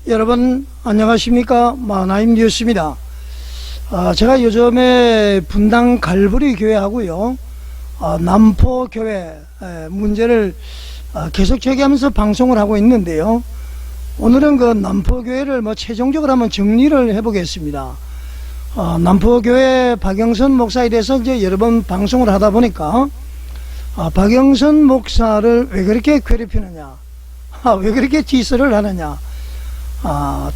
여러분 안녕하십니까. 마나임 뉴스입니다. 제가 요즘에 분당 갈보리 교회하고요 남포교회 문제를 계속 제기하면서 방송을 하고 있는데요, 오늘은 그 남포교회를 최종적으로 한번 정리를 해 보겠습니다. 남포교회 박영선 목사에 대해서 이제 여러 번 방송을 하다 보니까 박영선 목사를 왜 그렇게 괴롭히느냐, 왜 그렇게 디스를 하느냐,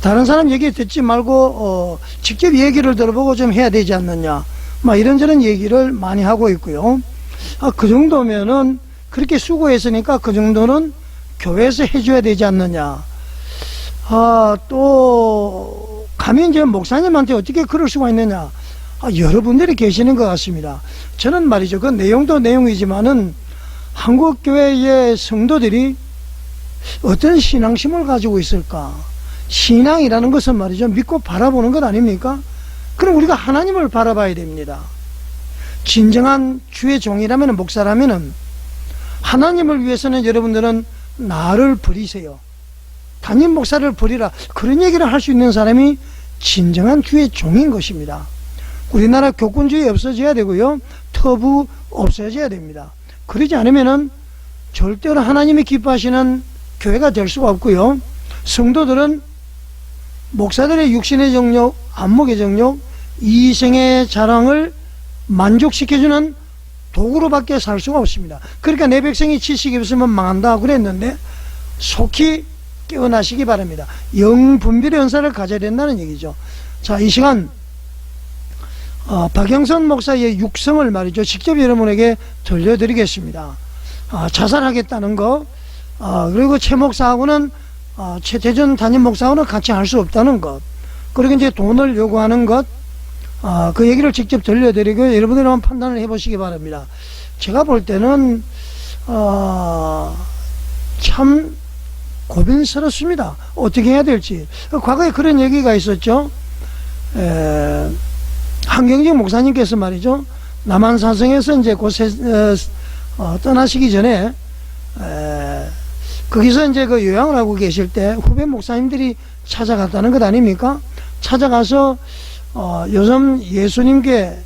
다른 사람 얘기 듣지 말고 직접 얘기를 들어보고 좀 해야 되지 않느냐, 이런저런 얘기를 많이 하고 있고요. 그 정도면은 그렇게 수고했으니까 그 정도는 교회에서 해줘야 되지 않느냐. 또 감히 이제 목사님한테 어떻게 그럴 수가 있느냐, 여러분들이 계시는 것 같습니다. 저는 말이죠, 그 내용도 내용이지만은 한국교회의 성도들이 어떤 신앙심을 가지고 있을까. 신앙이라는 것은 말이죠, 믿고 바라보는 것 아닙니까? 그럼 우리가 하나님을 바라봐야 됩니다. 진정한 주의 종이라면, 목사라면은 하나님을 위해서는 여러분들은 나를 버리세요, 담임 목사를 버리라, 그런 얘기를 할 수 있는 사람이 진정한 주의 종인 것입니다. 우리나라 교권주의 없어져야 되고요, 터부 없어져야 됩니다. 그러지 않으면은 절대로 하나님이 기뻐하시는 교회가 될 수가 없고요, 성도들은 목사들의 육신의 정욕, 안목의 정욕, 이생의 자랑을 만족시켜주는 도구로밖에 살 수가 없습니다. 그러니까 내 백성이 지식이 없으면 망한다 그랬는데 속히 깨어나시기 바랍니다. 영분별의 은사를 가져야 된다는 얘기죠. 자, 이 시간 박영선 목사의 육성을 말이죠, 직접 여러분에게 들려드리겠습니다. 자살하겠다는 거, 그리고 최 목사하고는 최태준 담임 목사하고는 같이 할 수 없다는 것, 그리고 이제 돈을 요구하는 것, 그 얘기를 직접 들려드리고 여러분들이 한번 판단을 해보시기 바랍니다. 제가 볼 때는 참 고민스럽습니다. 어떻게 해야 될지. 과거에 그런 얘기가 있었죠. 한경직 목사님께서 말이죠, 남한사성에서 이제 곳에 떠나시기 전에 거기서 이제 그 요양을 하고 계실 때 후배 목사님들이 찾아갔다는 것 아닙니까? 찾아가서 요즘 예수님께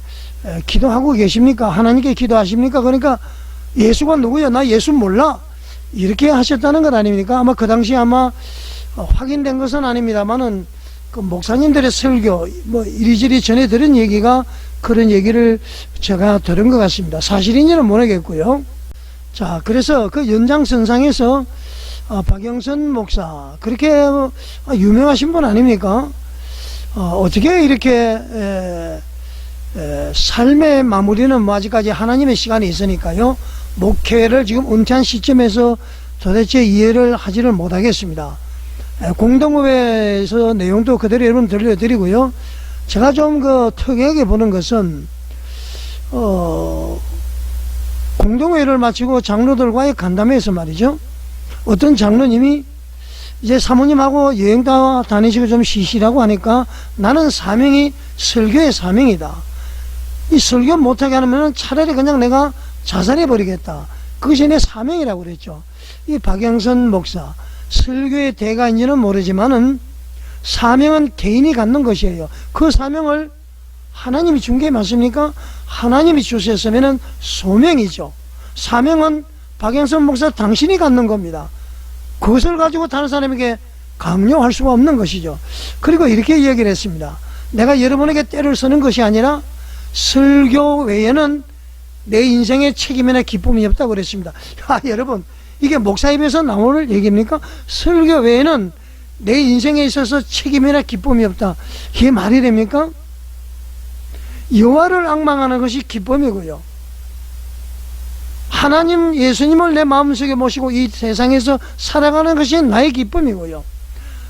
기도하고 계십니까? 하나님께 기도하십니까? 그러니까 예수가 누구야? 나 예수 몰라, 이렇게 하셨다는 것 아닙니까? 아마 그 당시 아마 확인된 것은 아닙니다만은 그 목사님들의 설교 이리저리 전해 들은 얘기가 그런 얘기를 제가 들은 것 같습니다. 사실인지는 모르겠고요. 자, 그래서 그 연장선상에서 박영선 목사, 그렇게 유명하신 분 아닙니까? 어떻게 이렇게 삶의 마무리는 아직까지 하나님의 시간이 있으니까요, 목회를 지금 은퇴한 시점에서 도대체 이해를 하지를 못하겠습니다. 공동구회에서 내용도 그대로 여러분 들려드리고요. 제가 좀 특이하게 보는 것은 공동회를 마치고 장로들과의 간담회에서 말이죠, 어떤 장로님이 이제 사모님하고 여행 다 다니시고 좀 쉬시라고 하니까 나는 사명이 설교의 사명이다, 이 설교 못하게 하면 차라리 그냥 내가 자살해 버리겠다, 그것이 내 사명이라고 그랬죠. 이 박영선 목사, 설교의 대가인지는 모르지만은 사명은 개인이 갖는 것이에요. 그 사명을 하나님이 준 게 맞습니까? 하나님이 주셨으면은 소명이죠. 사명은 박영선 목사 당신이 갖는 겁니다. 그것을 가지고 다른 사람에게 강요할 수가 없는 것이죠. 그리고 이렇게 얘기를 했습니다. 내가 여러분에게 때를 쓰는 것이 아니라 설교 외에는 내 인생의 책임이나 기쁨이 없다고 그랬습니다. 여러분, 이게 목사 입에서 나올 얘기입니까? 설교 외에는 내 인생에 있어서 책임이나 기쁨이 없다, 이게 말이 됩니까? 여호와를 앙망하는 것이 기쁨이고요, 하나님 예수님을 내 마음속에 모시고 이 세상에서 살아가는 것이 나의 기쁨이고요,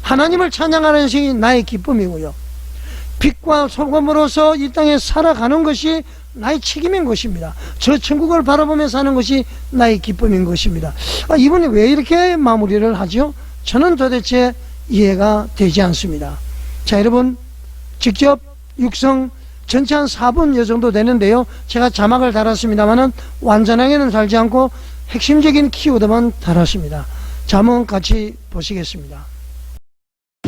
하나님을 찬양하는 것이 나의 기쁨이고요, 빛과 소금으로서 이 땅에 살아가는 것이 나의 책임인 것입니다. 저 천국을 바라보며 사는 것이 나의 기쁨인 것입니다. 이분이 왜 이렇게 마무리를 하죠? 저는 도대체 이해가 되지 않습니다. 자, 여러분, 직접 육성 전체 한 4분 정도 되는데요, 제가 자막을 달았습니다만은 완전하게는 달지 않고 핵심적인 키워드만 달았습니다. 자, 한번 같이 보시겠습니다.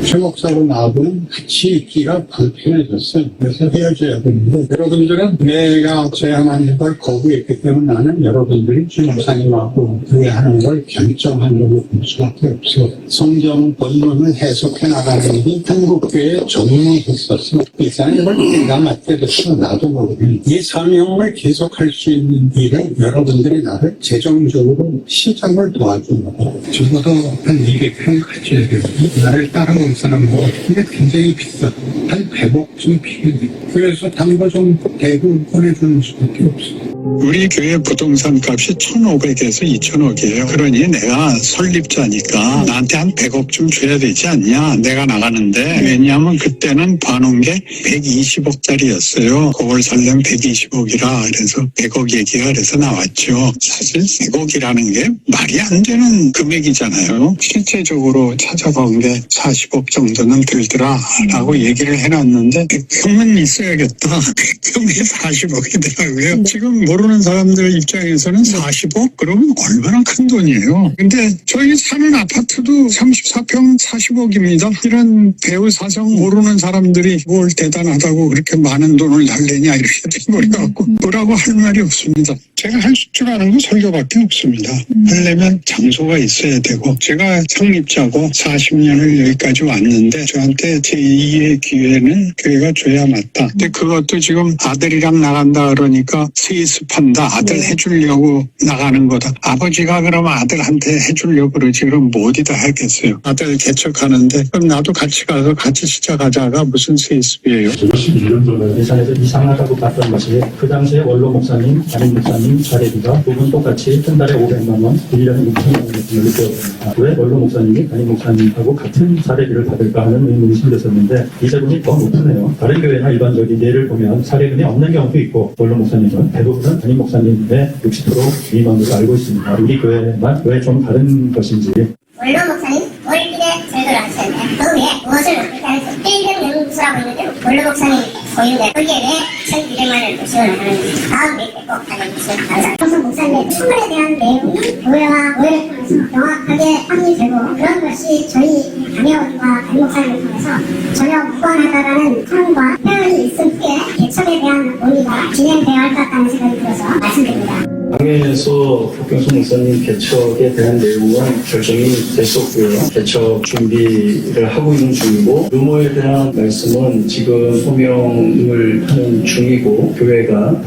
최 목사하고 나하고는 같이 있기가 불편해졌어요. 그래서 헤어져야 되는데, 여러분들은 내가 제안하는 걸 거부했기 때문에 나는 여러분들이 최 목사님하고 교회하는 걸 결정하려고 볼 수밖에 없어요. 성경 본문을 해석해 나가는 일이 한국교회에 전무했었어. 이사는 걸 내가 맡게 됐어. 나도 모르게. 이 사명을 계속할 수 있는 일을 여러분들이 나를 재정적으로 시작을 도와주는 거고, 적어도 한 200평 가져야 돼요. 나를 따라온 사람은 근데 굉장히 비싸. 한 100억쯤 필요해. 그래서 담보 좀 대고 보내주는 수밖에 없어. 우리 교회 부동산 값이 1,500에서 2,000억이에요. 그러니 내가 설립자니까 나한테 한 100억쯤 줘야 되지 않냐. 내가 나가는데. 왜냐하면 그때는 봐놓은 게 120억짜리였어요. 그걸 살려면 120억이라 그래서 100억 얘기가 그래서 나왔죠. 사실 100억이라는 게 말이 안 되는 금액이잖아요. 실제적으로 찾아본 게 40억 정도는 들더라 라고 얘기를 해놨는데 100평은 있어야겠다. 100평에 40억이더라고요. 지금 모르는 사람들 입장에서는 40억? 그러면 얼마나 큰 돈이에요. 근데 저희 사는 아파트도 34평 40억입니다. 이런 배우 사정 모르는 사람들이 뭘 대단하다고 그렇게 많은 돈을 달래냐 이렇게 돼버려갖고 뭐라고 할 말이 없습니다. 제가 할 줄 아는 건 설교밖에 없습니다. 하려면 장소가 있어야 되고 제가 창립자고 40년을 여기까지 왔는데 저한테 제2의 기회는 교회가 줘야 맞다. 근데 그것도 지금 아들이랑 나간다 그러니까 세습한다. 아들 해주려고 나가는 거다. 아버지가 그러면 아들한테 해주려고 그러지 그럼 뭐 어디다 하겠어요. 아들 개척하는데 그럼 나도 같이 가서 같이 시작하자가 무슨 세습이에요. 11년 전에 예산에서 이상하다고 봤던 것이 그 당시에 원로 목사님, 담임 목사님 사례비가 두 분 똑같이 한 달에 500만 원, 1년에 6천만 원을 느꼈습니다. 왜 원로 목사님이 담임 목사님하고 같은 사례비를 받을까 하는 의문이 생겼었는데 이 세금이 더 높으네요. 다른 교회나 일반적인 예를 보면 사례금이 없는 경우도 있고 원로 목사님은 대부분은 담임 목사님의 60% 미만으로 알고 있습니다. 우리 교회만 왜 좀 다른 것인지. 원로 목사님 월급에 제도를 하셨는데 그 위에 무엇을 어떻게 하는지 1등 연구소라고 있는데 원로 목사님 보이는데 거기에 왜 1,200만 원을 지원을 하는지 다음 몇 개 꼭 알려주시면 감사합니다. 그래서 목사님의 선물에 대한 내용이 교회와 교회를 통해서 명확하게 확인되고 그런 것이 저희 담임과 담임 목사님을 통해서 전혀 무관하다라는 선과 표현이 있을 때 개척에 대한 논의가 진행되어야 할 것 같다는 생각이 들어서 말씀드립니다. 당에서 박경수 목사님 개척에 대한 내용은 결정이 됐었고요. 개척 준비를 하고 있는 중이고 유모에 대한 말씀은 지금 소명을 하는 중이고 교회가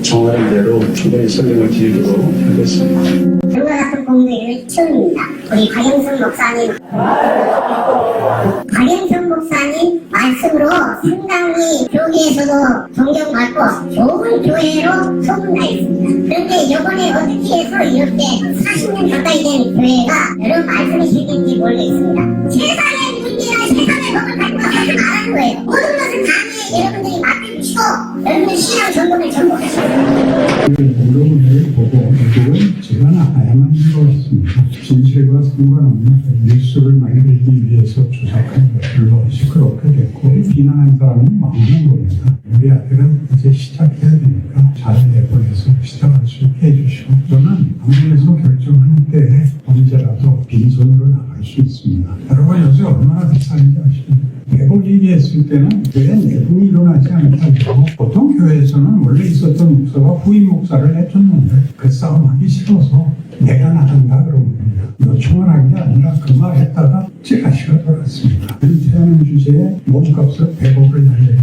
정하는 대로 충분히 설명을 드리도록 하겠습니다. 그와 같은 공들을 키웁니다. 우리 박영선 목사님 말씀으로 상당히 교계에서도 존경받고 좋은 교회로 소문나 있습니다. 그런데 이번에 어떻게 해서 이렇게 40년 가까이 된 교회가 여러분 말씀이 실긴지 모르겠습니다. 세상의 문제나 세상의 법을 가지고 하지 말라는 거예요. 모든 것은 당에 여러분들이 맡겨주시고 여러분들 신앙 전공을 전공하십시오. 언론을 보고 결국은 제가 나가야만 한 것 같습니다. 진실과 상관없는 뉴스를 많이 내기 위해서 조작한 것들로 시끄럽게 됐고 비난한 사람은 망하는 겁니다. 우리 아들은 이제 시작해야 되니까 잘 내보내서 시작할 수 있게 해주시고 저는 당에서 결정하는 때에 언제라도 빈손으로 나갈 수 있습니다. 여러분 요새 얼마나 비싼지 아십니까? 100억 얘기했을 때는 교회 내분이 일어나지 않았다고 보통 교회에서는 원래 있었던 목사가 후임 목사를 해줬는데 그 싸움하기 싫어서 내가 나간다 그런 겁니다. 요청을 한 게 아니라 그 말 했다가 찌라시가 돌았습니다. 은퇴하는 주제에 몸값을 100억을 날려요.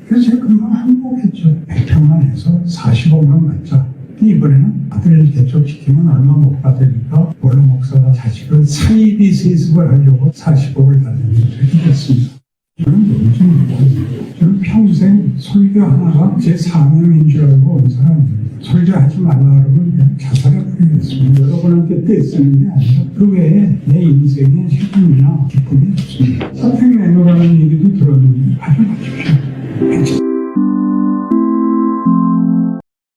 그래서 제가 금방 항복했죠. 100평만 해서 40억만 받자. 이번에는 아들을 개척시키면 얼마 못 받으니까 원로 목사가 자식을 사이비 세습을 하려고 40억을 달라는 일을 했습니다. 저는 뭔지 모르겠어요. 저는 평생 설교 하나가 제 사명인 줄 알고 온 사람입니다. 설교하지 말라 그러면 그냥 자살해버리겠습니다. 여러분한테 떼쓰는 게 아니라 그 외에 내 인생에 책임이나 기쁨이 없습니다. 사택 내놓으라는 얘기도 들었는데 가져가십시오.